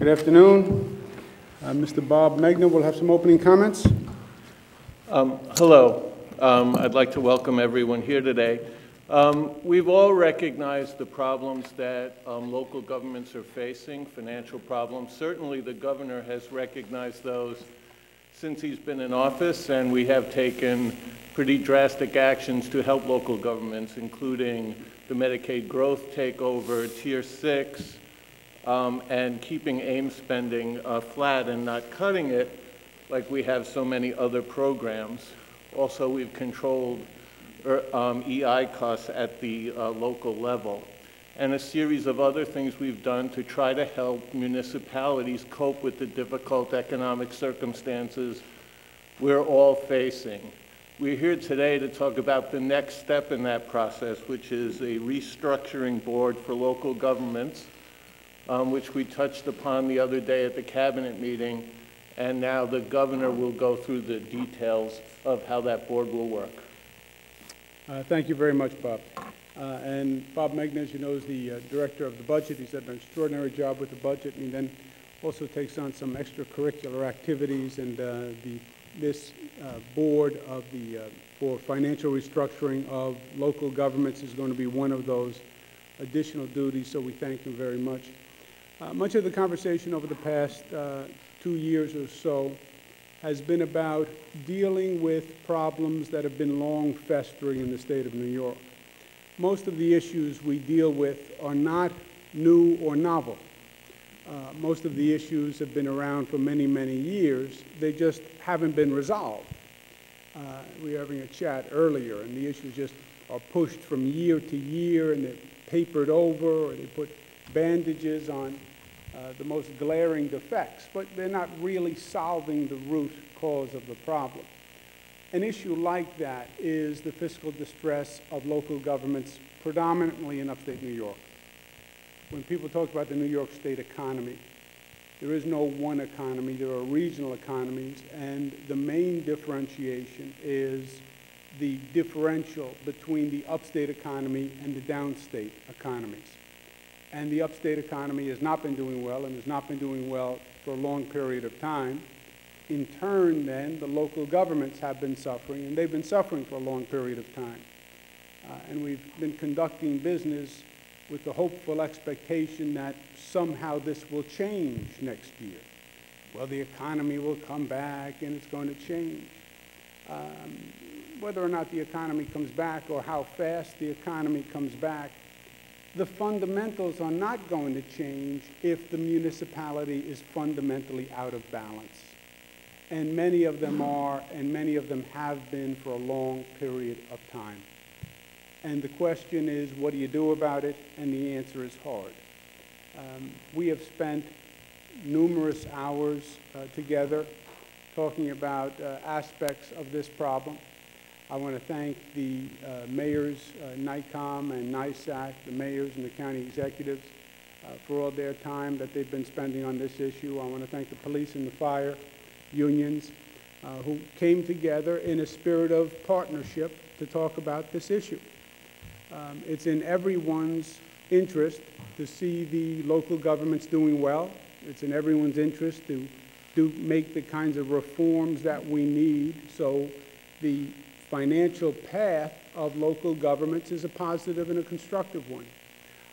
Good afternoon. Mr. Bob Megna will have some opening comments. Hello. I'd like to welcome everyone here today. We've all recognized the problems that local governments are facing, financial problems. Certainly the governor has recognized those since he's been in office, and we have taken pretty drastic actions to help local governments, including the Medicaid growth takeover, Tier 6, and keeping AIM spending flat and not cutting it like we have so many other programs. Also, we've controlled EI costs at the local level, and a series of other things we've done to try to help municipalities cope with the difficult economic circumstances we're all facing. We're here today to talk about the next step in that process, which is a restructuring board for local governments, which we touched upon the other day at the cabinet meeting, and now the governor will go through the details of how that board will work. Thank you very much, Bob. And Bob Megna, as you know, is the director of the budget. He's done an extraordinary job with the budget, and he then also takes on some extracurricular activities, and this board of for financial restructuring of local governments is going to be one of those additional duties, so we thank him very much. Much of the conversation over the past 2 years or so has been about dealing with problems that have been long festering in the state of New York. Most of the issues we deal with are not new or novel. Most of the issues have been around for many, many years. They just haven't been resolved. We were having a chat earlier, and the issues just are pushed from year to year, and they're papered over, or they put bandages on the most glaring defects, but they're not really solving the root cause of the problem. An issue like that is the fiscal distress of local governments, predominantly in upstate New York. When people talk about the New York State economy, there is no one economy, there are regional economies, and the main differentiation is the differential between the upstate economy and the downstate economies. And the upstate economy has not been doing well, and has not been doing well for a long period of time. In turn, then, the local governments have been suffering, and they've been suffering for a long period of time. And we've been conducting business with the hopeful expectation that somehow this will change next year. Well, the economy will come back, and it's going to change. Whether or not the economy comes back or how fast the economy comes back, the fundamentals are not going to change if the municipality is fundamentally out of balance. And many of them are, and many of them have been for a long period of time. And the question is, what do you do about it? And the answer is hard. We have spent numerous hours together talking about aspects of this problem. I want to thank the mayors, NICOM and NISAC, the mayors and the county executives for all their time that they've been spending on this issue. I want to thank the police and the fire unions who came together in a spirit of partnership to talk about this issue. It's in everyone's interest to see the local governments doing well. It's in everyone's interest to make the kinds of reforms that we need so the financial path of local governments is a positive and a constructive one.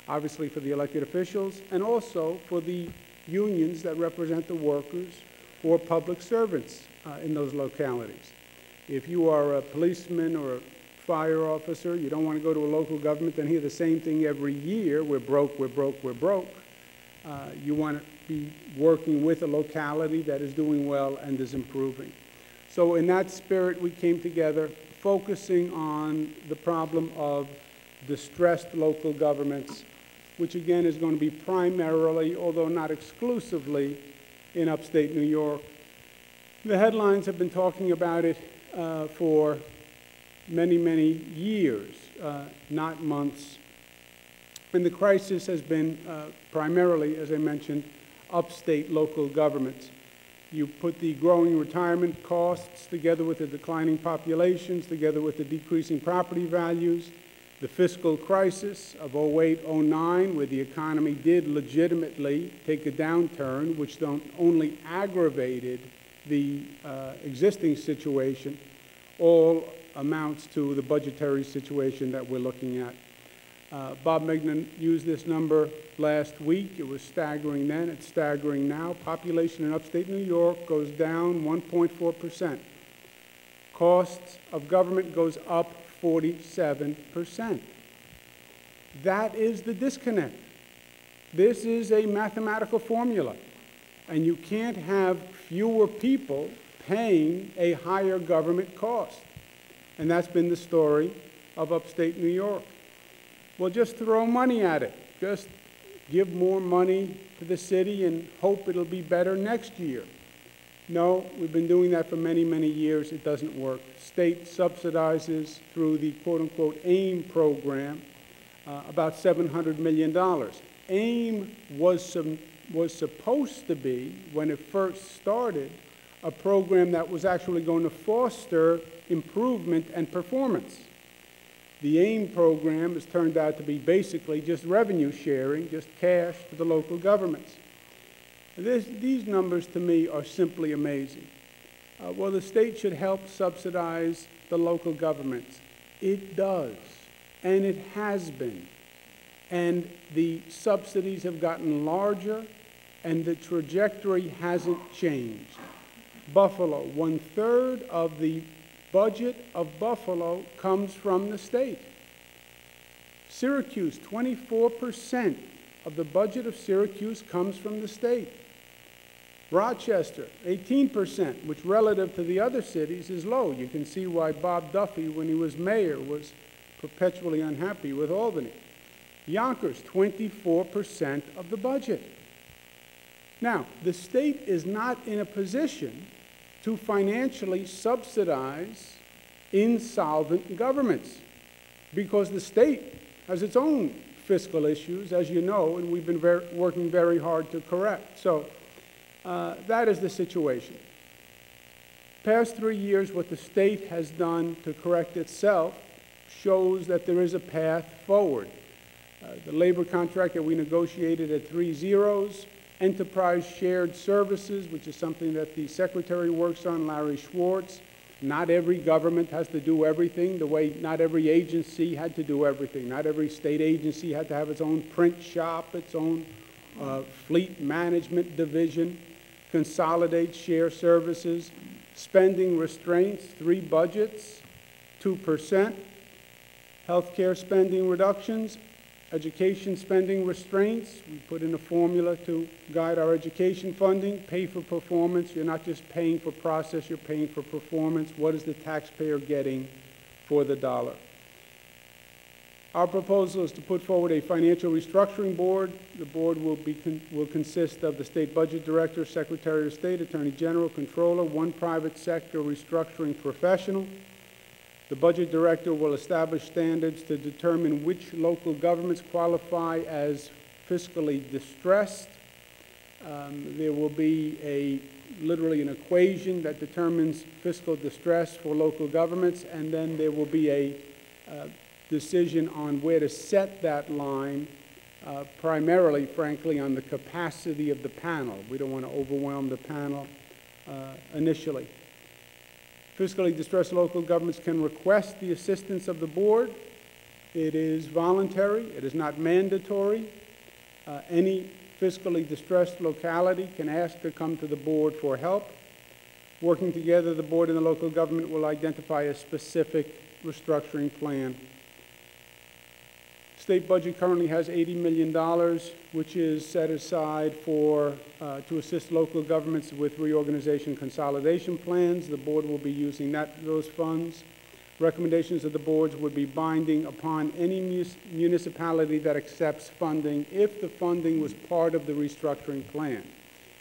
Obviously for the elected officials, and also for the unions that represent the workers or public servants in those localities. If you are a policeman or a fire officer, you don't want to go to a local government and hear the same thing every year, we're broke, we're broke, we're broke. You want to be working with a locality that is doing well and is improving. So in that spirit, we came together focusing on the problem of distressed local governments, which again is going to be primarily, although not exclusively, in upstate New York. The headlines have been talking about it for many, many years, not months. And the crisis has been primarily, as I mentioned, upstate local governments. You put the growing retirement costs together with the declining populations, together with the decreasing property values, The fiscal crisis of 08-09, where the economy did legitimately take a downturn, which only aggravated the existing situation, all amounts to the budgetary situation that we're looking at. Bob Mignon used this number last week. It was staggering then. It's staggering now. Population in upstate New York goes down 1.4%. Costs of government goes up 47%. That is the disconnect. This is a mathematical formula, and you can't have fewer people paying a higher government cost. And that's been the story of upstate New York. Well, just throw money at it. Just give more money to the city and hope it'll be better next year. No, we've been doing that for many, many years. It doesn't work. State subsidizes through the quote-unquote AIM program about $700 million. AIM was supposed to be, when it first started, a program that was actually going to foster improvement and performance. The AIM program has turned out to be basically just revenue sharing, just cash to the local governments. These numbers, to me, are simply amazing. Well, the state should help subsidize the local governments. It does, and it has been. And the subsidies have gotten larger, and the trajectory hasn't changed. Buffalo, 1/3 of the budget of Buffalo comes from the state. Syracuse, 24% of the budget of Syracuse comes from the state. Rochester, 18%, which relative to the other cities is low. You can see why Bob Duffy, when he was mayor, was perpetually unhappy with Albany. Yonkers, 24% of the budget. Now, the state is not in a position to financially subsidize insolvent governments because the state has its own fiscal issues, as you know, and we've been working very hard to correct. So that is the situation. Past 3 years, what the state has done to correct itself shows that there is a path forward. The labor contract that we negotiated at 3 zeros, enterprise shared services, which is something that the secretary works on, Larry Schwartz. Not every government has to do everything, the way not every agency had to do everything. Not every state agency had to have its own print shop, its own fleet management division, consolidate, share services, spending restraints, 3 budgets, 2%, healthcare spending reductions, education spending restraints. We put in a formula to guide our education funding. Pay for performance. You're not just paying for process, you're paying for performance. What is the taxpayer getting for the dollar? Our proposal is to put forward a Financial Restructuring Board. The board will consist of the State Budget Director, Secretary of State, Attorney General, Controller, 1 private sector restructuring professional. The Budget Director will establish standards to determine which local governments qualify as fiscally distressed. There will be literally an equation that determines fiscal distress for local governments, and then there will be a decision on where to set that line, primarily, frankly, on the capacity of the panel. We don't want to overwhelm the panel initially. Fiscally distressed local governments can request the assistance of the board. It is voluntary. It is not mandatory. Any fiscally distressed locality can ask to come to the board for help. Working together, the board and the local government will identify a specific restructuring plan. State budget currently has $80 million, which is set aside for to assist local governments with reorganization consolidation plans. The board will be using those funds. Recommendations of the boards would be binding upon any municipality that accepts funding if the funding was part of the restructuring plan,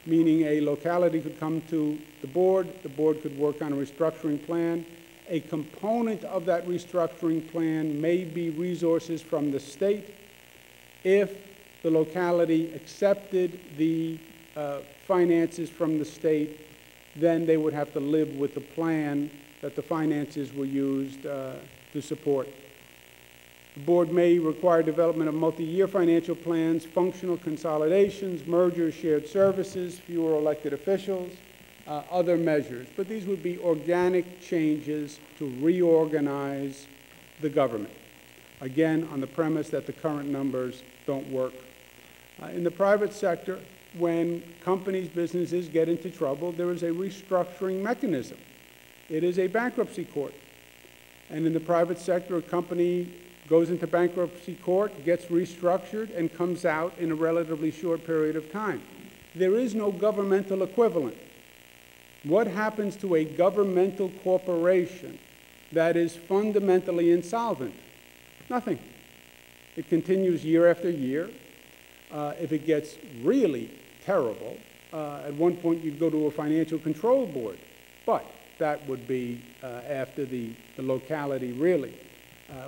meaning a locality could come to the board could work on a restructuring plan. A component of that restructuring plan may be resources from the state. If the locality accepted the finances from the state, then they would have to live with the plan that the finances were used to support. The board may require development of multi-year financial plans, functional consolidations, mergers, shared services, fewer elected officials, other measures. But these would be organic changes to reorganize the government. Again, on the premise that the current numbers don't work. In the private sector, when companies, businesses get into trouble, there is a restructuring mechanism. It is a bankruptcy court. And in the private sector, a company goes into bankruptcy court, gets restructured, and comes out in a relatively short period of time. There is no governmental equivalent. What happens to a governmental corporation that is fundamentally insolvent? Nothing. It continues year after year. If it gets really terrible, at one point you'd go to a financial control board, but that would be after the locality really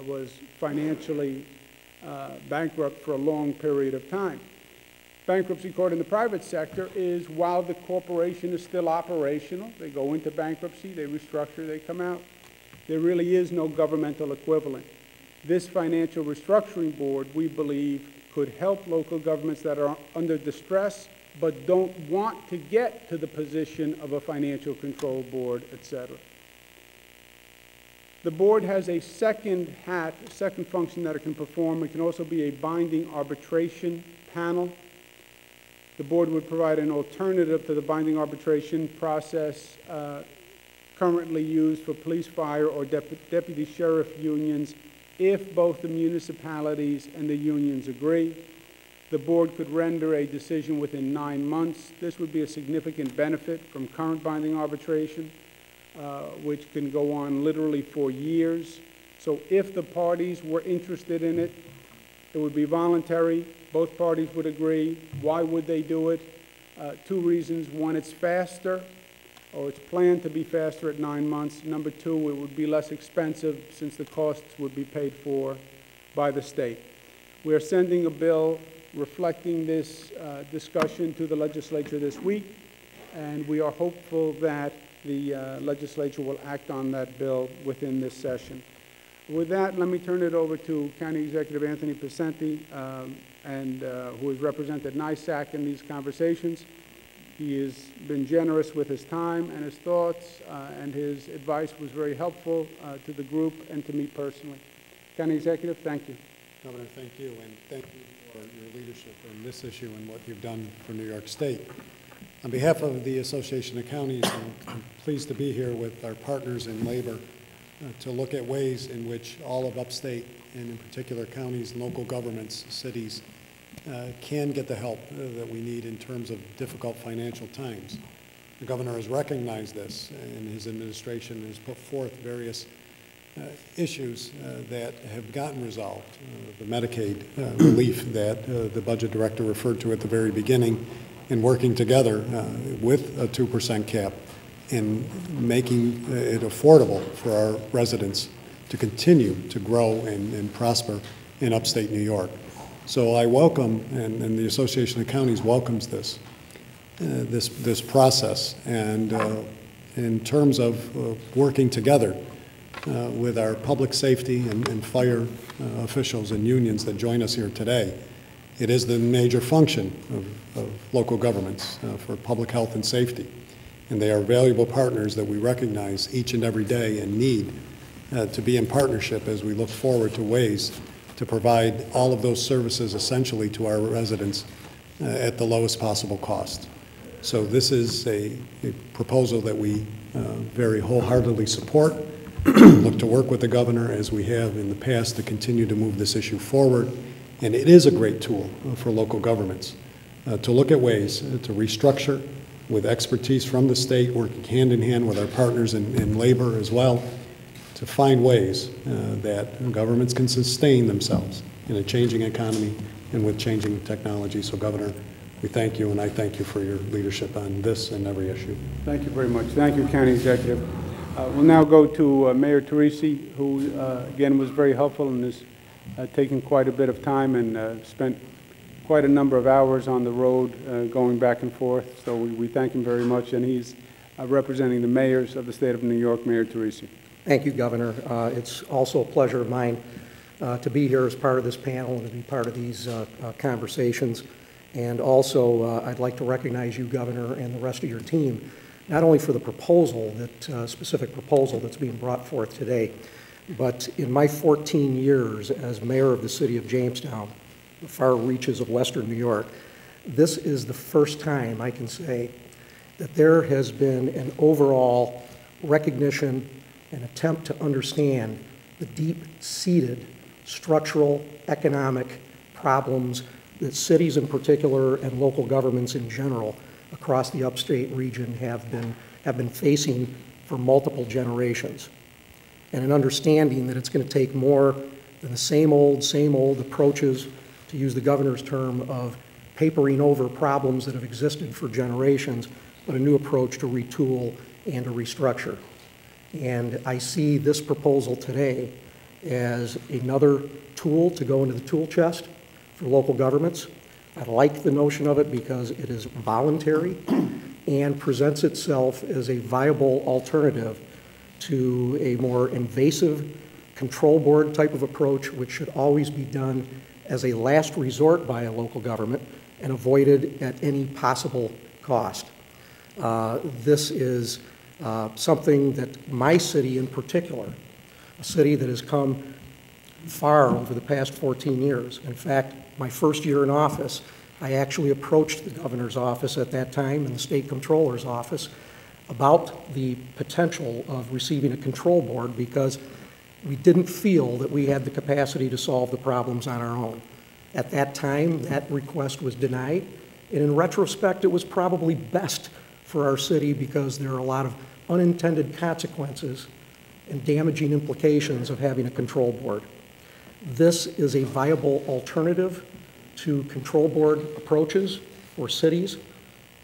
was financially bankrupt for a long period of time. Bankruptcy court in the private sector is while the corporation is still operational. They go into bankruptcy, they restructure, they come out. There really is no governmental equivalent. This Financial Restructuring Board, we believe, could help local governments that are under distress but don't want to get to the position of a financial control board, etc. The board has a second hat, a second function that it can perform. It can also be a binding arbitration panel. The board would provide an alternative to the binding arbitration process currently used for police, fire, or deputy sheriff unions if both the municipalities and the unions agree. The board could render a decision within 9 months. This would be a significant benefit from current binding arbitration, which can go on literally for years. So if the parties were interested in it, it would be voluntary. Both parties would agree. Why would they do it? Two reasons. One, it's faster, or it's planned to be faster at 9 months. Number two, it would be less expensive since the costs would be paid for by the state. We are sending a bill reflecting this discussion to the legislature this week, and we are hopeful that the legislature will act on that bill within this session. With that, let me turn it over to County Executive Anthony Picenti, who has represented NISAC in these conversations. He has been generous with his time and his thoughts, and his advice was very helpful to the group and to me personally. County Executive, thank you. Governor, thank you, and thank you for your leadership in this issue and what you've done for New York State. On behalf of the Association of Counties, I'm pleased to be here with our partners in labor to look at ways in which all of upstate, and in particular counties, local governments, cities, can get the help that we need in terms of difficult financial times. The governor has recognized this, and his administration has put forth various issues that have gotten resolved. The Medicaid relief that the budget director referred to at the very beginning, and working together with a 2% cap in making it affordable for our residents to continue to grow and prosper in upstate New York. So I welcome, and the Association of Counties welcomes this process. And in terms of working together with our public safety and fire officials and unions that join us here today, it is the major function of local governments for public health and safety. And they are valuable partners that we recognize each and every day and need to be in partnership as we look forward to ways to provide all of those services essentially to our residents at the lowest possible cost. So this is a proposal that we very wholeheartedly support. Look to work with the governor as we have in the past to continue to move this issue forward. And it is a great tool for local governments to look at ways to restructure with expertise from the state, working hand in hand with our partners in labor as well, to find ways that governments can sustain themselves in a changing economy and with changing technology. So, Governor, we thank you, and I thank you for your leadership on this and every issue. Thank you very much. Thank you, County Executive. We'll now go to Mayor Teresi, who, again, was very helpful and has taken quite a bit of time and spent quite a number of hours on the road going back and forth. So we thank him very much, and he's representing the mayors of the state of New York. Mayor Teresi. Thank you, Governor. It's also a pleasure of mine to be here as part of this panel and to be part of these conversations. And also, I'd like to recognize you, Governor, and the rest of your team, not only for the proposal, that specific proposal that's being brought forth today, but in my 14 years as mayor of the city of Jamestown, the far reaches of Western New York, this is the first time I can say that there has been an overall recognition and attempt to understand the deep-seated structural economic problems that cities in particular and local governments in general across the upstate region have been facing for multiple generations. And an understanding that it's going to take more than the same old approaches, to use the governor's term, of papering over problems that have existed for generations, but a new approach to retool and to restructure. And I see this proposal today as another tool to go into the tool chest for local governments. I like the notion of it because it is voluntary and presents itself as a viable alternative to a more invasive control board type of approach, which should always be done as a last resort by a local government and avoided at any possible cost. This is something that my city in particular, a city that has come far over the past 14 years. In fact, my first year in office, I actually approached the governor's office at that time and the state comptroller's office about the potential of receiving a control board because we didn't feel that we had the capacity to solve the problems on our own. At that time, that request was denied, and in retrospect, it was probably best for our city because there are a lot of unintended consequences and damaging implications of having a control board. This is a viable alternative to control board approaches for cities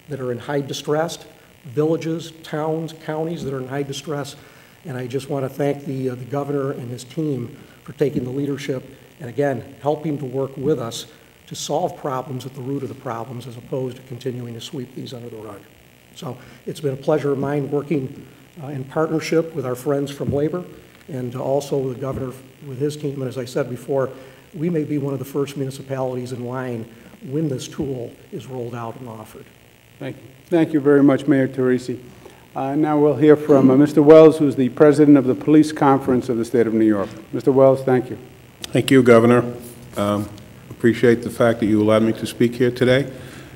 that are in high distress, villages, towns, counties that are in high distress. And I just want to thank the governor and his team for taking the leadership and, again, helping to work with us to solve problems at the root of the problems as opposed to continuing to sweep these under the rug. So it's been a pleasure of mine working in partnership with our friends from labor and also the governor with his team. And as I said before, we may be one of the first municipalities in line when this tool is rolled out and offered. Thank you. Thank you very much, Mayor Teresi. Now we'll hear from Mr. Wells, who's the president of the Police Conference of the State of New York. Mr. Wells, thank you. Thank you, Governor. Appreciate the fact that you allowed me to speak here today.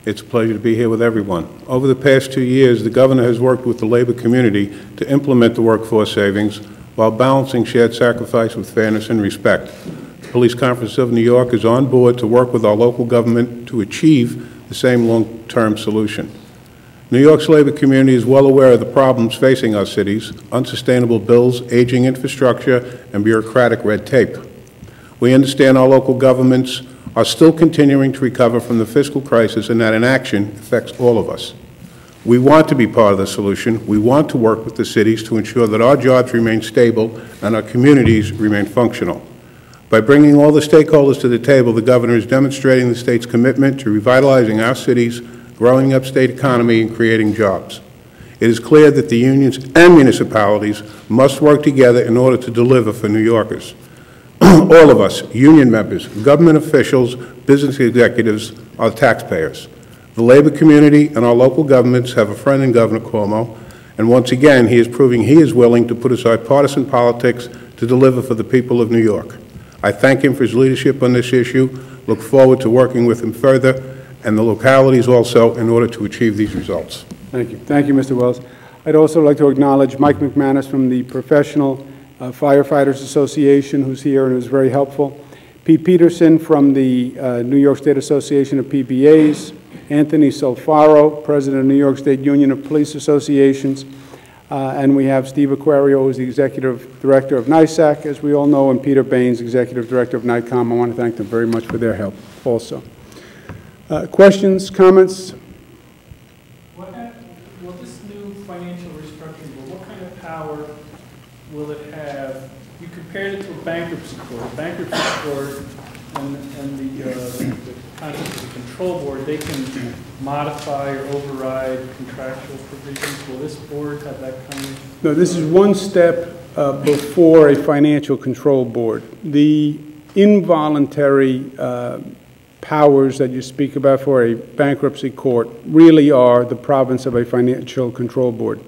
It's a pleasure to be here with everyone. Over the past 2 years, the governor has worked with the labor community to implement the workforce savings while balancing shared sacrifice with fairness and respect. The Police Conference of New York is on board to work with our local government to achieve the same long-term solution. New York's labor community is well aware of the problems facing our cities: unsustainable bills, aging infrastructure, and bureaucratic red tape. We understand our local governments are still continuing to recover from the fiscal crisis and that inaction affects all of us. We want to be part of the solution. We want to work with the cities to ensure that our jobs remain stable and our communities remain functional. By bringing all the stakeholders to the table, the governor is demonstrating the state's commitment to revitalizing our cities, growing the upstate economy, and creating jobs. It is clear that the unions and municipalities must work together in order to deliver for New Yorkers. All of us, union members, government officials, business executives, are taxpayers. The labor community and our local governments have a friend in Governor Cuomo, and once again, he is proving he is willing to put aside partisan politics to deliver for the people of New York. I thank him for his leadership on this issue, look forward to working with him further, and the localities also, in order to achieve these results. Thank you. Thank you, Mr. Wells. I'd also like to acknowledge Mike McManus from the Professional Firefighters Association, who's here and who's very helpful. Pete Peterson from the New York State Association of PBAs. Anthony Solfaro, President of New York State Union of Police Associations. And we have Steve Aquario, who's the Executive Director of NYSAC, as we all know, and Peter Baines, Executive Director of NICOM. I want to thank them very much for their help also. Questions, comments? Will this new financial restructuring board, what kind of power will it have? You compared it to a bankruptcy court. A bankruptcy court and the concept of the control board, they can modify or override contractual provisions. Will this board have that kind of? No, this is one step before a financial control board. The involuntary powers that you speak about for a bankruptcy court really are the province of a financial control board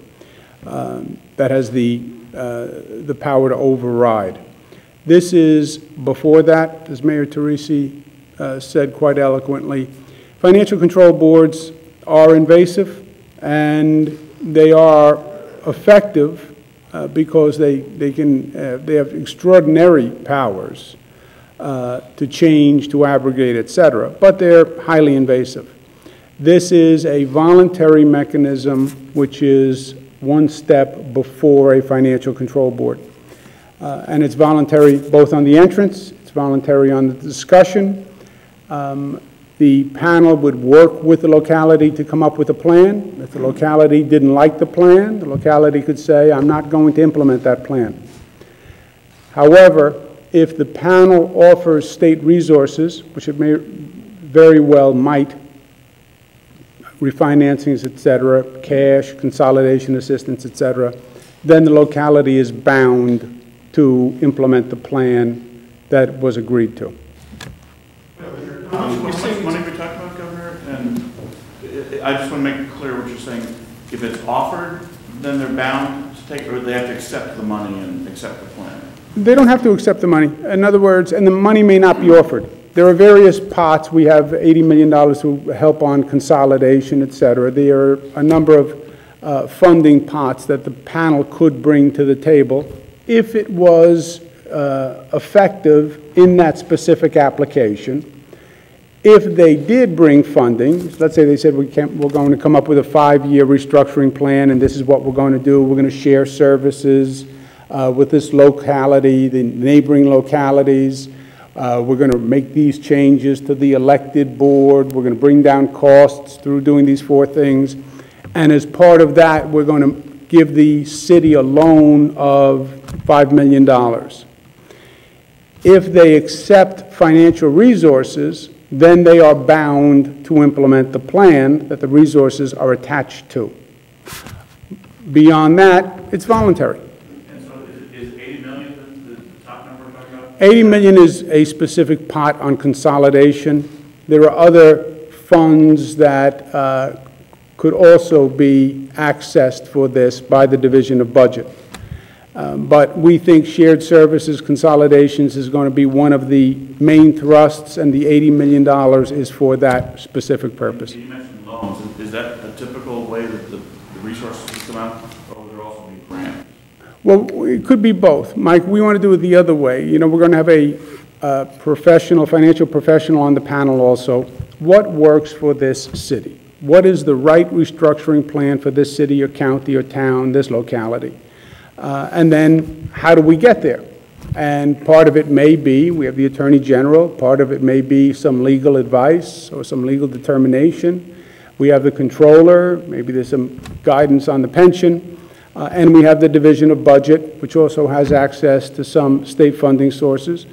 that has the power to override. This is, before that, as Mayor Teresi said quite eloquently, financial control boards are invasive and they are effective because they have extraordinary powers to change, to abrogate, etc., but they're highly invasive. This is a voluntary mechanism which is one step before a financial control board. And it's voluntary both on the entrance, it's voluntary on the discussion. The panel would work with the locality to come up with a plan. If the locality didn't like the plan, the locality could say, I'm not going to implement that plan. However, if the panel offers state resources, which it may very well might, refinancings, et cetera, cash, consolidation assistance, et cetera, then the locality is bound to implement the plan that was agreed to. How much money are we talking about, Governor? And I just want to make it clear what you're saying. If it's offered, then they're bound to take it, or they have to accept the money and accept the plan? They don't have to accept the money. In other words, and the money may not be offered. There are various pots. We have $80 million to help on consolidation, et cetera. There are a number of funding pots that the panel could bring to the table if it was effective in that specific application. If they did bring funding, let's say they said we're going to come up with a 5-year restructuring plan and this is what we're going to do. We're going to share services with this locality, the neighboring localities. We're going to make these changes to the elected board. We're going to bring down costs through doing these 4 things. And as part of that, we're going to give the city a loan of $5 million. If they accept financial resources, then they are bound to implement the plan that the resources are attached to. Beyond that, it's voluntary. And so is $80 million the top number we're talking about? $80 million is a specific pot on consolidation. There are other funds that could also be accessed for this by the Division of Budget. But we think shared services consolidations is going to be one of the main thrusts, and the $80 million is for that specific purpose. You mentioned loans. Is that a typical way that the resources come out, or will there also be grants? Well, it could be both. Mike, we want to do it the other way. You know, we're going to have a professional, financial professional on the panel also. What works for this city? What is the right restructuring plan for this city or county or town, this locality? And then how do we get there? And part of it may be, we have the Attorney General, part of it may be some legal advice or some legal determination. We have the Controller, maybe there's some guidance on the pension, and we have the Division of Budget, which also has access to some state funding sources.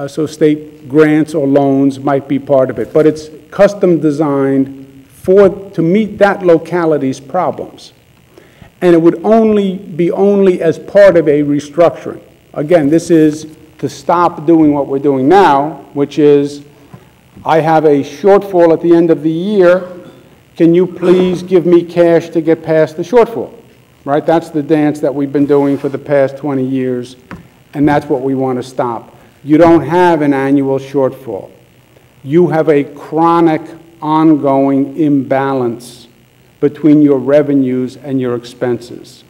So state grants or loans might be part of it, but it's custom designed to meet that locality's problems. And it would only be as part of a restructuring. Again, this is to stop doing what we're doing now, which is, I have a shortfall at the end of the year. Can you please give me cash to get past the shortfall? Right? That's the dance that we've been doing for the past 20 years, and that's what we want to stop. You don't have an annual shortfall. You have a chronic, ongoing imbalance between your revenues and your expenses.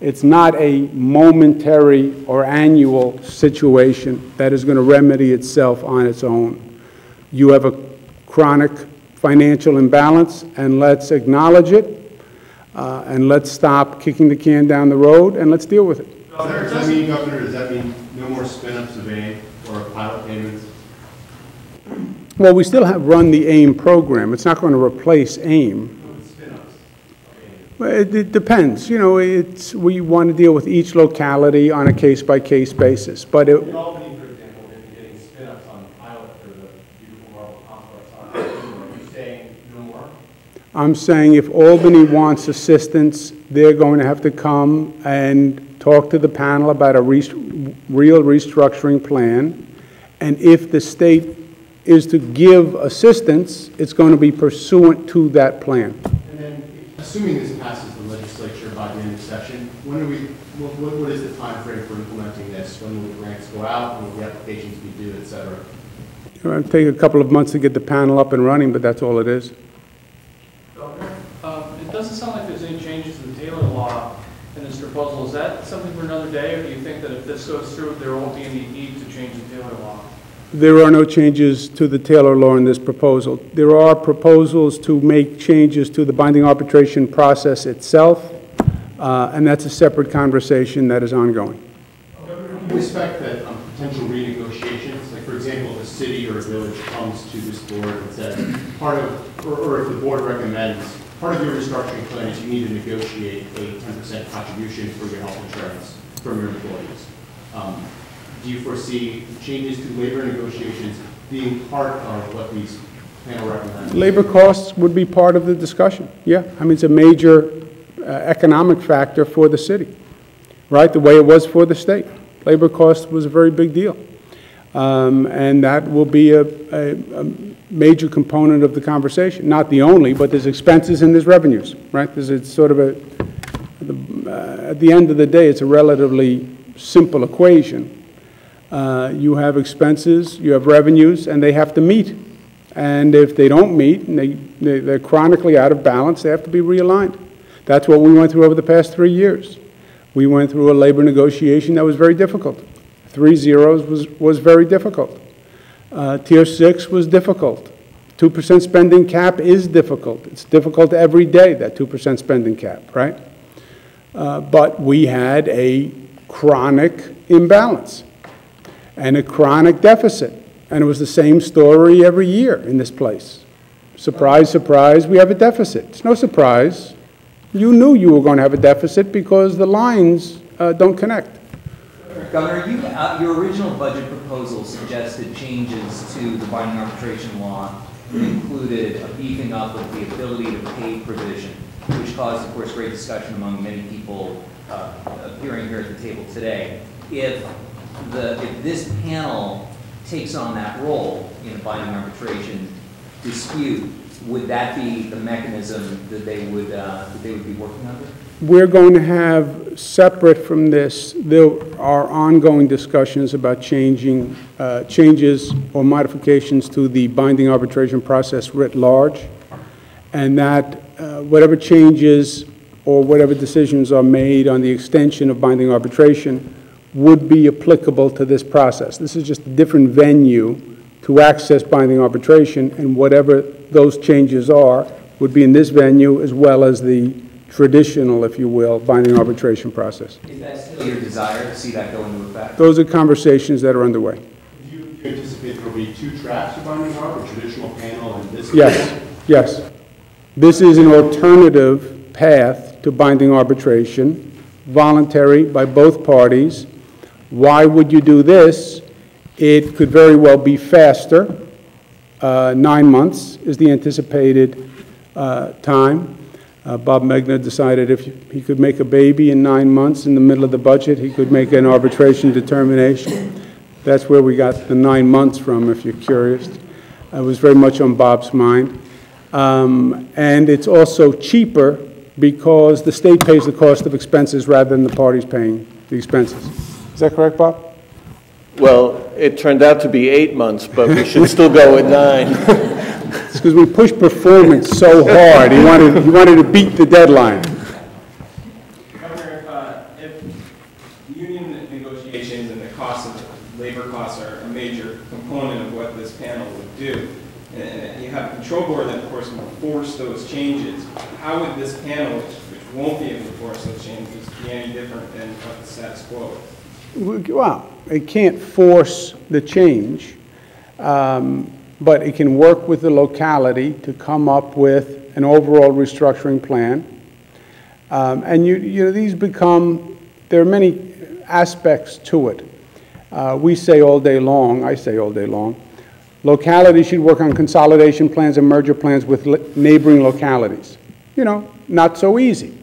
It's not a momentary or annual situation that is going to remedy itself on its own. You have a chronic financial imbalance, and let's acknowledge it, and let's stop kicking the can down the road, and let's deal with it. Does that mean, Governor, does that mean no more spin-ups of AIM or pilot payments? Well, we still have run the AIM program. It's not going to replace AIM. It depends. You know, we want to deal with each locality on a case-by-case basis. But in Albany, for example, we're going to be getting spin-ups on the pilot for the beautiful marble complex. Are you saying no more? I'm saying if Albany wants assistance, they're going to have to come and talk to the panel about a real restructuring plan. And if the state is to give assistance, it's going to be pursuant to that plan. And then, assuming this passes the legislature by the end of session, when are we, what is the time frame for implementing this? When will the grants go out? When will the applications be due, et cetera? It'll take a couple of months to get the panel up and running, but that's all it is. It doesn't sound like there's any changes to the Taylor law in this proposal. Is that something for another day, or do you think that if this goes through, there won't be any need to change the Taylor law? There are no changes to the Taylor law in this proposal. There are proposals to make changes to the binding arbitration process itself, and that's a separate conversation that is ongoing. Do you expect that potential renegotiations, like for example, if a city or a village comes to this board and says, part of, or if the board recommends, part of your restructuring plan is you need to negotiate a 10% contribution for your health insurance from your employees. Do you foresee changes to labor negotiations being part of what these panel recommends? Labor costs would be part of the discussion, yeah. I mean, it's a major economic factor for the city, right, the way it was for the state. Labor cost was a very big deal. And that will be a major component of the conversation. Not the only, but there's expenses and there's revenues, right? It's sort of at the end of the day, it's a relatively simple equation. You have expenses, you have revenues, and they have to meet. And if they don't meet, and they're chronically out of balance, they have to be realigned. That's what we went through over the past 3 years. We went through a labor negotiation that was very difficult. 3 zeros was very difficult. Tier 6 was difficult. 2% spending cap is difficult. It's difficult every day, that 2% spending cap, right? But we had a chronic imbalance and a chronic deficit. And it was the same story every year in this place. Surprise, surprise, we have a deficit. It's no surprise. You knew you were going to have a deficit because the lines don't connect. Governor, your original budget proposal suggested changes to the binding arbitration law that included a beefing up of the ability to pay provision, which caused, of course, great discussion among many people appearing here at the table today. If this panel takes on that role in a binding arbitration dispute, would that be the mechanism that they would be working under? We're going to have, separate from this, there are ongoing discussions about changes or modifications to the binding arbitration process writ large, and that whatever changes or whatever decisions are made on the extension of binding arbitration would be applicable to this process. This is just a different venue to access binding arbitration, and whatever those changes are would be in this venue as well as the traditional, if you will, binding arbitration process. Is that still your desire to see that go into effect? Those are conversations that are underway. Do you anticipate there will be 2 tracks to binding arbitration, a traditional panel and this? Yes, yes. This is an alternative path to binding arbitration, voluntary by both parties. Why would you do this? It could very well be faster. 9 months is the anticipated time. Bob Megna decided if he could make a baby in 9 months in the middle of the budget, he could make an arbitration determination. That's where we got the 9 months from, if you're curious. It was very much on Bob's mind. And it's also cheaper because the state pays the cost of expenses rather than the parties paying the expenses. Is that correct, Bob? Well, it turned out to be 8 months, but we should still go with 9. It's because we pushed performance so hard. He wanted to beat the deadline. Governor, if union negotiations and the cost of labor costs are a major component of what this panel would do, and you have a control board that, of course, will force those changes, how would this panel, which won't be able to force those changes, be any different than what the status quo is? Well, it can't force the change, but it can work with the locality to come up with an overall restructuring plan. And you know, these become, there are many aspects to it. We say all day long, I say all day long, localities should work on consolidation plans and merger plans with neighboring localities. You know, not so easy.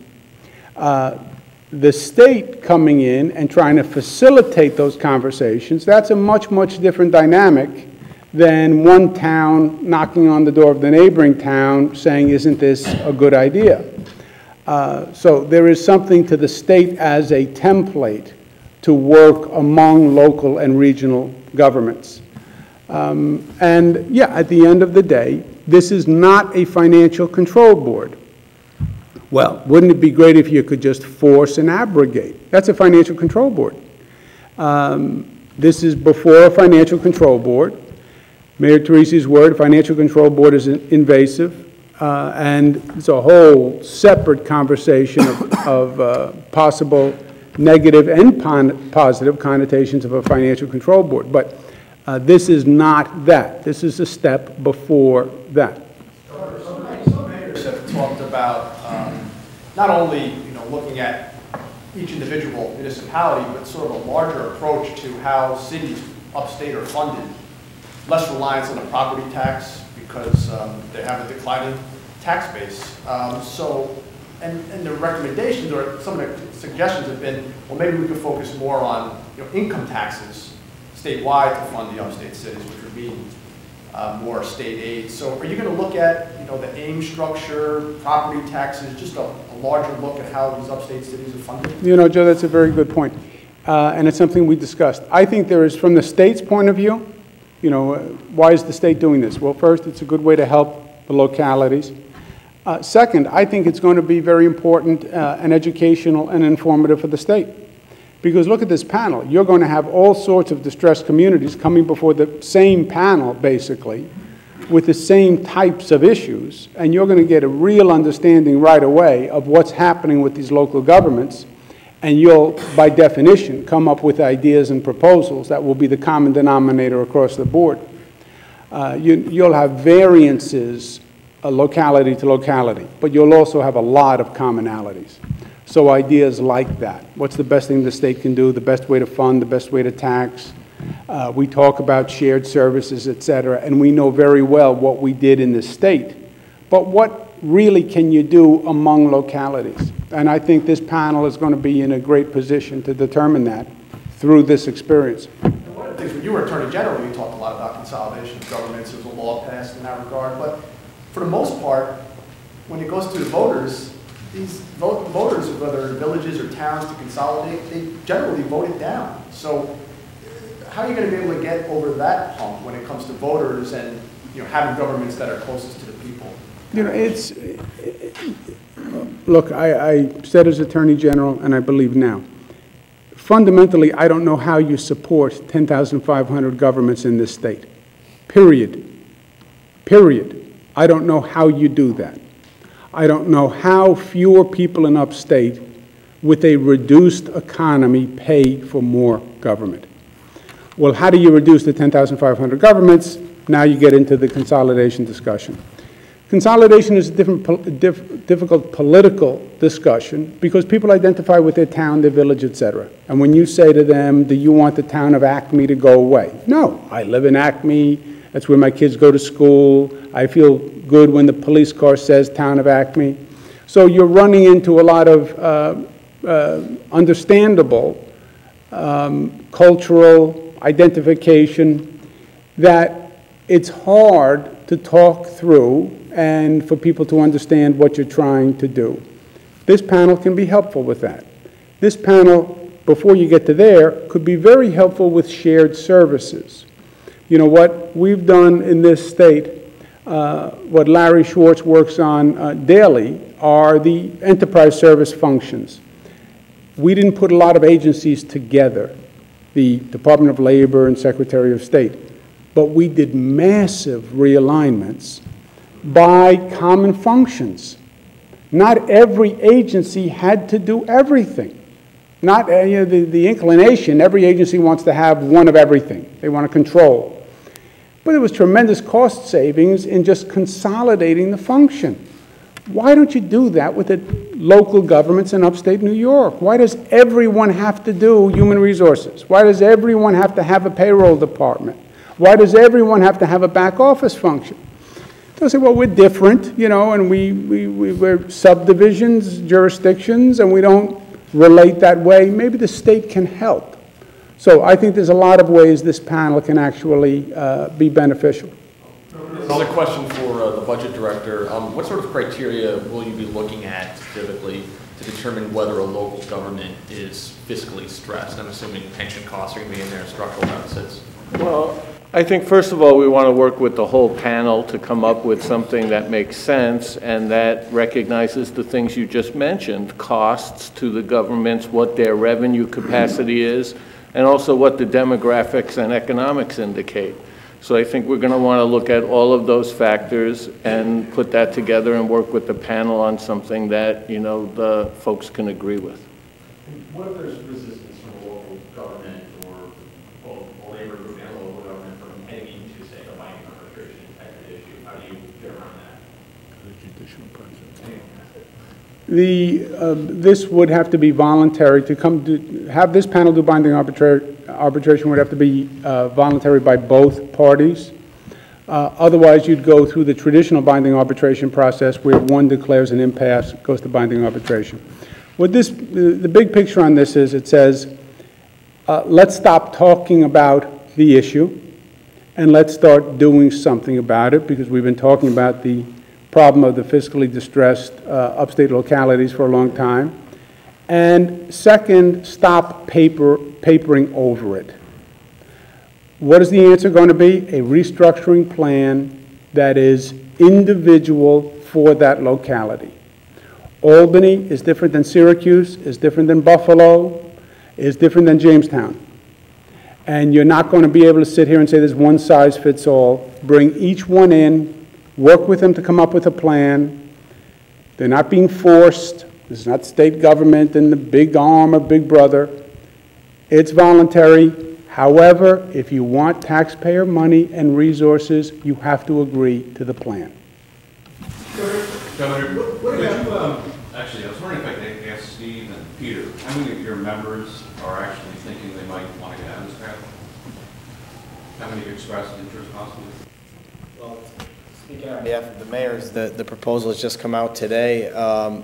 The state coming in and trying to facilitate those conversations, that's a much, much different dynamic than one town knocking on the door of the neighboring town saying, isn't this a good idea? So there is something to the state as a template to work among local and regional governments. And yeah, at the end of the day, this is not a financial control board. Well, wouldn't it be great if you could just force and abrogate? That's a financial control board. This is before a financial control board. Mayor Teresi's word, financial control board is invasive, and it's a whole separate conversation of possible negative and positive connotations of a financial control board. But this is not that. This is a step before that. Some mayors have talked about not only looking at each individual municipality, but sort of a larger approach to how cities upstate are funded. Less reliance on the property tax because they have a declining tax base. And the recommendations or some of the suggestions have been, well, maybe we could focus more on income taxes statewide to fund the upstate cities, which would mean more state aid. So are you going to look at the AIM structure, property taxes, just a larger look at how these upstate cities are funded? Joe, that's a very good point. And it's something we discussed. I think there is, from the state's point of view, why is the state doing this? Well, first, it's a good way to help the localities. Second, I think it's going to be very important and educational and informative for the state. Because look at this panel. You're going to have all sorts of distressed communities coming before the same panel, basically, with the same types of issues, and you're going to get a real understanding right away of what's happening with these local governments, and you'll, by definition, come up with ideas and proposals that will be the common denominator across the board. You'll have variances locality to locality, but you'll also have a lot of commonalities. So ideas like that. What's the best thing the state can do, the best way to fund, the best way to tax? We talk about shared services, et cetera, and we know very well what we did in the state. But what really can you do among localities? And I think this panel is going to be in a great position to determine that through this experience. And one of the things, when you were Attorney General, you talked a lot about consolidation of governments. There was a law passed in that regard. But for the most part, when it goes to the voters, these voters, whether villages or towns to consolidate, they generally vote it down. So how are you going to be able to get over that hump when it comes to voters and having governments that are closest to the people? Look, I said as Attorney General, and I believe now, fundamentally, I don't know how you support 10,500 governments in this state. Period. Period. I don't know how you do that. I don't know how fewer people in upstate with a reduced economy pay for more government. Well, how do you reduce the 10,500 governments? Now you get into the consolidation discussion. Consolidation is a difficult political discussion because people identify with their town, their village, et cetera. And when you say to them, do you want the town of Acme to go away? No, I live in Acme. That's where my kids go to school. I feel good when the police car says town of Acme. So you're running into a lot of understandable cultural identification that it's hard to talk through and for people to understand what you're trying to do. This panel can be helpful with that. This panel, before you get to there, could be very helpful with shared services. You know, what we've done in this state, what Larry Schwartz works on daily, are the enterprise service functions. We didn't put a lot of agencies together, the Department of Labor and Secretary of State, but we did massive realignments by common functions. Not every agency had to do everything. Not the inclination, every agency wants to have one of everything. They want to control. But there was tremendous cost savings in just consolidating the function. Why don't you do that with the local governments in upstate New York? Why does everyone have to do human resources? Why does everyone have to have a payroll department? Why does everyone have to have a back office function? They'll say, well, we're different, you know, and we're subdivisions, jurisdictions, and we don't relate that way, maybe the state can help. So I think there's a lot of ways this panel can actually be beneficial. Another question for the budget director. What sort of criteria will you be looking at typically to determine whether a local government is fiscally stressed? I'm assuming pension costs are going to be in there, structural deficits. Well, I think first of all, we want to work with the whole panel to come up with something that makes sense and that recognizes the things you just mentioned, costs to the governments, what their revenue capacity is, and also what the demographics and economics indicate. So I think we're going to want to look at all of those factors and put that together and work with the panel on something that, you know, the folks can agree with. What if there's resistance from a local government or a labor group and a local government from heading into, say, a binding arbitration type of issue? How do you get around that? This would have to be voluntary to come to have this panel do binding arbitration would have to be voluntary by both parties. Otherwise, you'd go through the traditional binding arbitration process where one declares an impasse, goes to binding arbitration. What the big picture on this is, it says, let's stop talking about the issue and let's start doing something about it, because we've been talking about the problem of the fiscally distressed upstate localities for a long time. And second, stop papering over it. What is the answer going to be? A restructuring plan that is individual for that locality. Albany is different than Syracuse, is different than Buffalo, is different than Jamestown. And you're not going to be able to sit here and say there's one size fits all. Bring each one in, work with them to come up with a plan. They're not being forced. This is not state government and the big arm of Big Brother. It's voluntary. However, if you want taxpayer money and resources, you have to agree to the plan. Governor, actually, I was wondering if I could ask Steve and Peter, how many of your members are actually thinking they might want to get out of this path? How many have expressed interest possibly? Well, speaking on behalf of the mayors, the proposal has just come out today.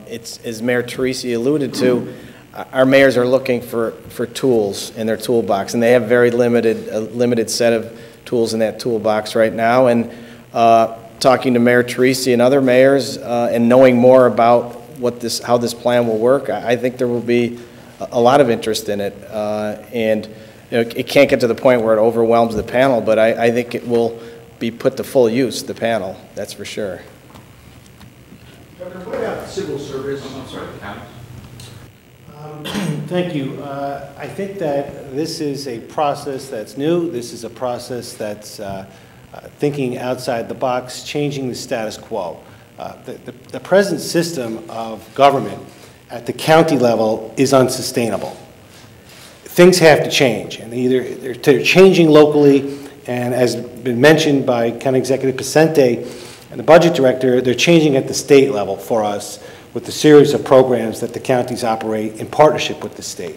It's, as Mayor Teresi alluded to, our mayors are looking for tools in their toolbox, and they have very limited set of tools in that toolbox right now. And talking to Mayor Teresi and other mayors and knowing more about how this plan will work, I think there will be a lot of interest in it. And you know, it can't get to the point where it overwhelms the panel, but I think it will be put to full use, the panel, that's for sure. Governor, what about civil service? I'm sorry, the county. Thank you. I think that this is a process that's new. This is a process that's thinking outside the box, changing the status quo. The present system of government at the county level is unsustainable. Things have to change, and they're changing locally, and as been mentioned by County Executive Pacente and the Budget Director, they're changing at the state level for us with the series of programs that the counties operate in partnership with the state.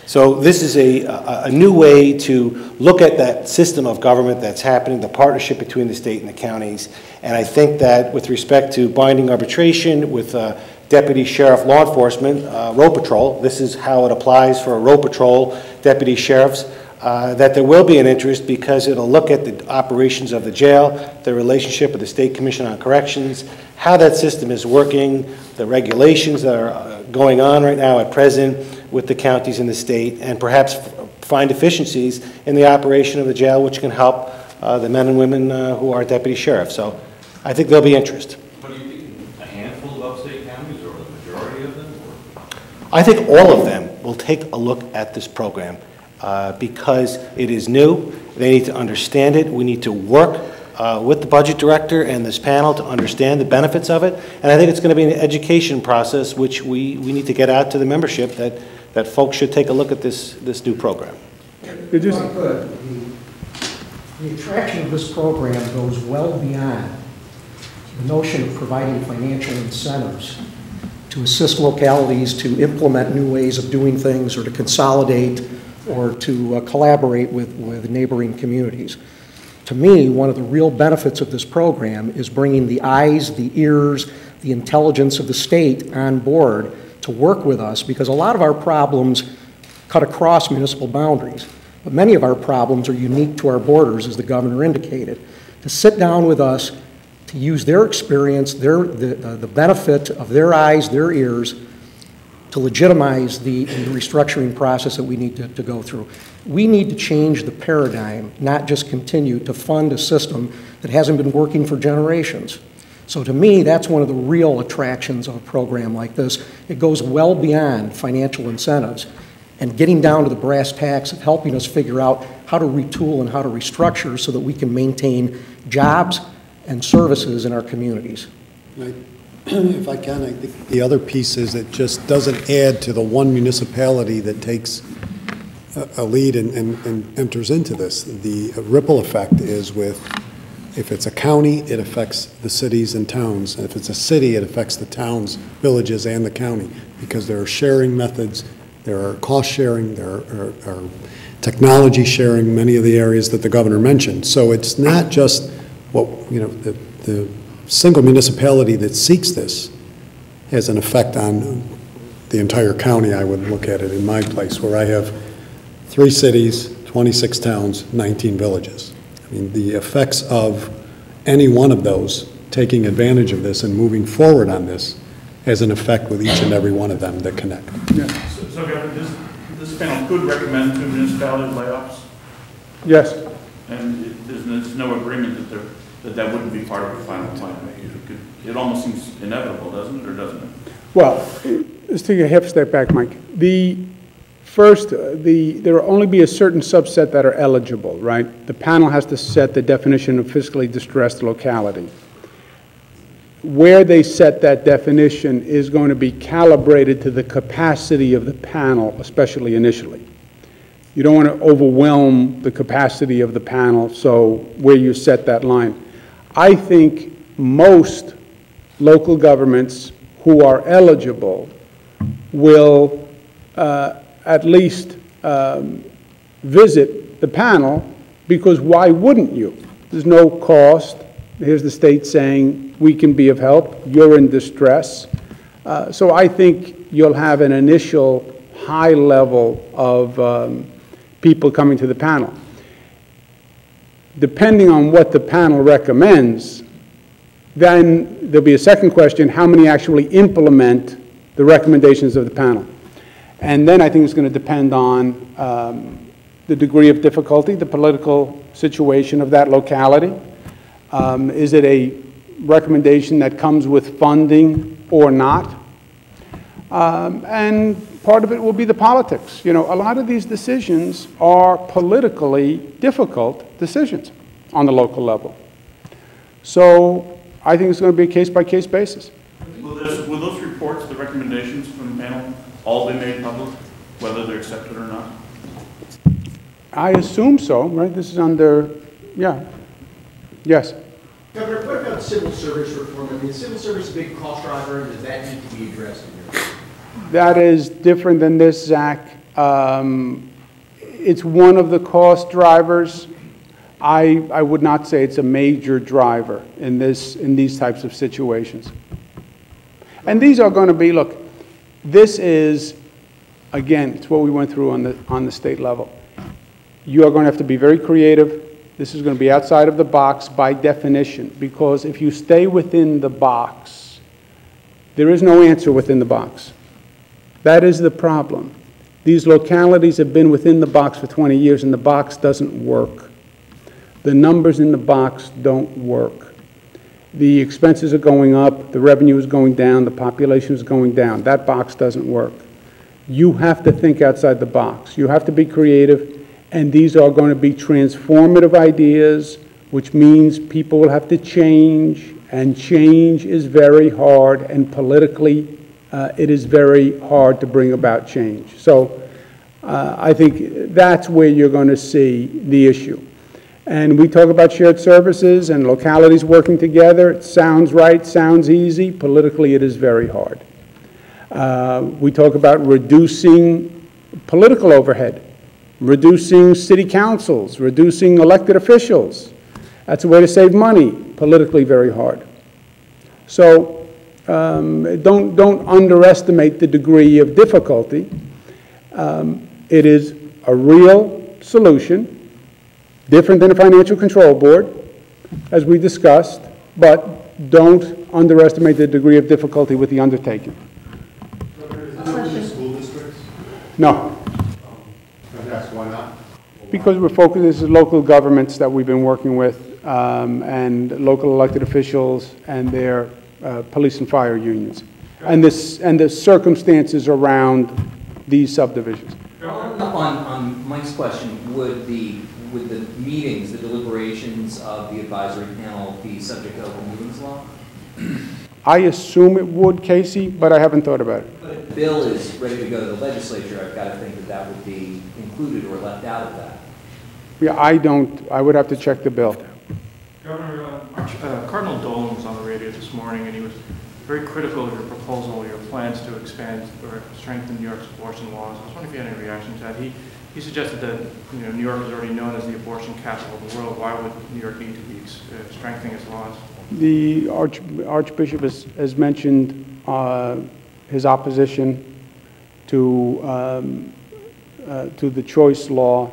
So this is a new way to look at that system of government that's happening, the partnership between the state and the counties. And I think that with respect to binding arbitration with deputy sheriff law enforcement, road patrol, this is how it applies for road patrol deputy sheriffs, that there will be an interest because it'll look at the operations of the jail, the relationship with the State Commission on Corrections, how that system is working, the regulations that are going on right now at present with the counties and the state, and perhaps find efficiencies in the operation of the jail, which can help the men and women who are deputy sheriffs. So I think there'll be interest. What do you think, a handful of upstate counties or the majority of them? Or? I think all of them will take a look at this program because it is new. They need to understand it. We need to work with the budget director and this panel to understand the benefits of it. And I think it's going to be an education process which we need to get out to the membership that folks should take a look at this new program. The attraction of this program goes well beyond the notion of providing financial incentives to assist localities to implement new ways of doing things or to consolidate or to collaborate with neighboring communities. To me, one of the real benefits of this program is bringing the eyes, the ears, the intelligence of the state on board to work with us, because a lot of our problems cut across municipal boundaries, but many of our problems are unique to our borders, as the governor indicated, to sit down with us, to use their experience, the benefit of their eyes, their ears, to legitimize the restructuring process that we need to go through. We need to change the paradigm, not just continue to fund a system that hasn't been working for generations. So to me, that's one of the real attractions of a program like this. It goes well beyond financial incentives and getting down to the brass tacks of helping us figure out how to retool and how to restructure so that we can maintain jobs and services in our communities. Right. If I can, I think the other piece is it just doesn't add to the one municipality that takes a lead and enters into this. The ripple effect is if it's a county, it affects the cities and towns. And if it's a city, it affects the towns, villages, and the county, because there are sharing methods, there are cost sharing, there are technology sharing, many of the areas that the governor mentioned. So it's not just what, the single municipality that seeks this has an effect on the entire county. I would look at it in my place, where I have 3 cities, 26 towns, 19 villages. I mean, the effects of any one of those taking advantage of this and moving forward on this has an effect with each and every one of them that connect. Yeah. So Governor, this panel could recommend to municipality layoffs? Yes. And there's no agreement that wouldn't be part of the final plan. It almost seems inevitable, doesn't it, or doesn't it? Well, let's take a half step back, Mike. First, there will only be a certain subset that are eligible, right? The panel has to set the definition of fiscally distressed locality. Where they set that definition is going to be calibrated to the capacity of the panel, especially initially. You don't want to overwhelm the capacity of the panel, so where you set that line. I think most local governments who are eligible will at least visit the panel, because why wouldn't you? There's no cost. Here's the state saying, we can be of help. You're in distress. So I think you'll have an initial high level of people coming to the panel. Depending on what the panel recommends, then there'll be a second question: how many actually implement the recommendations of the panel? And then I think it's going to depend on the degree of difficulty, the political situation of that locality. Is it a recommendation that comes with funding or not? And part of it will be the politics. You know, a lot of these decisions are politically difficult decisions on the local level. So I think it's going to be a case-by-case basis. Will those reports, the recommendations from the panel, all be made public, whether they're accepted or not? I assume so, right? This is under, yeah. Yes. Governor, what about civil service reform? I mean, civil service is a big cost driver, and does that need to be addressed in your? That is different than this, Zach. It's one of the cost drivers. I would not say it's a major driver in these types of situations. And these are going to be, look, this is, again, it's what we went through on the state level. You are going to have to be very creative. This is going to be outside of the box by definition, because if you stay within the box, there is no answer within the box. That is the problem. These localities have been within the box for 20 years, and the box doesn't work. The numbers in the box don't work. The expenses are going up, the revenue is going down, the population is going down. That box doesn't work. You have to think outside the box. You have to be creative, and these are going to be transformative ideas, which means people will have to change, and change is very hard, and politically it is very hard to bring about change. So I think that's where you're going to see the issue. And we talk about shared services and localities working together. It sounds right, sounds easy. Politically, it is very hard. We talk about reducing political overhead, reducing city councils, reducing elected officials. That's a way to save money. Politically, very hard. So don't underestimate the degree of difficulty. It is a real solution, different than a financial control board, as we discussed, but don't underestimate the degree of difficulty with the undertaking. School districts? No. That's why not? Because we're focused, this is local governments that we've been working with, and local elected officials and their police and fire unions, and the circumstances around these subdivisions. On Mike's question, would the meetings, the deliberations of the advisory panel be subject to open meetings law? I assume it would, Casey, but I haven't thought about it. But if the bill is ready to go to the legislature, I've got to think that that would be included or left out of that. Yeah, I would have to check the bill. Governor, Cardinal Dolan was on the radio this morning, and he was very critical of your proposal, your plans to expand or strengthen New York's abortion laws. I was wondering if you had any reaction to that. He suggested that New York is already known as the abortion capital of the world. Why would New York need to be strengthening its laws? The Archbishop has mentioned his opposition to the choice law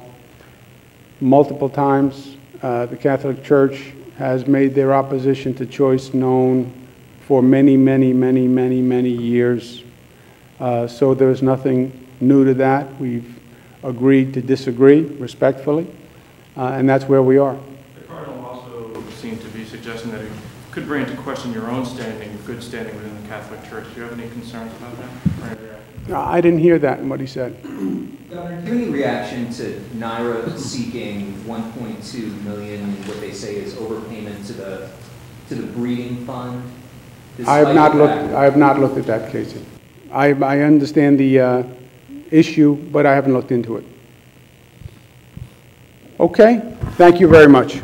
multiple times. The Catholic Church has made their opposition to choice known for many years. So there's nothing new to that. We've agreed to disagree respectfully, and that's where we are. The Cardinal also seemed to be suggesting that he could bring into question your own standing, good standing within the Catholic Church. Do you have any concerns about that? I didn't hear that in what he said. Governor, do you have any reaction to NYRA seeking $1.2 million in what they say is overpayment to the breeding fund? I have not looked at that, Casey. I understand the issue, but I haven't looked into it. Okay, thank you very much.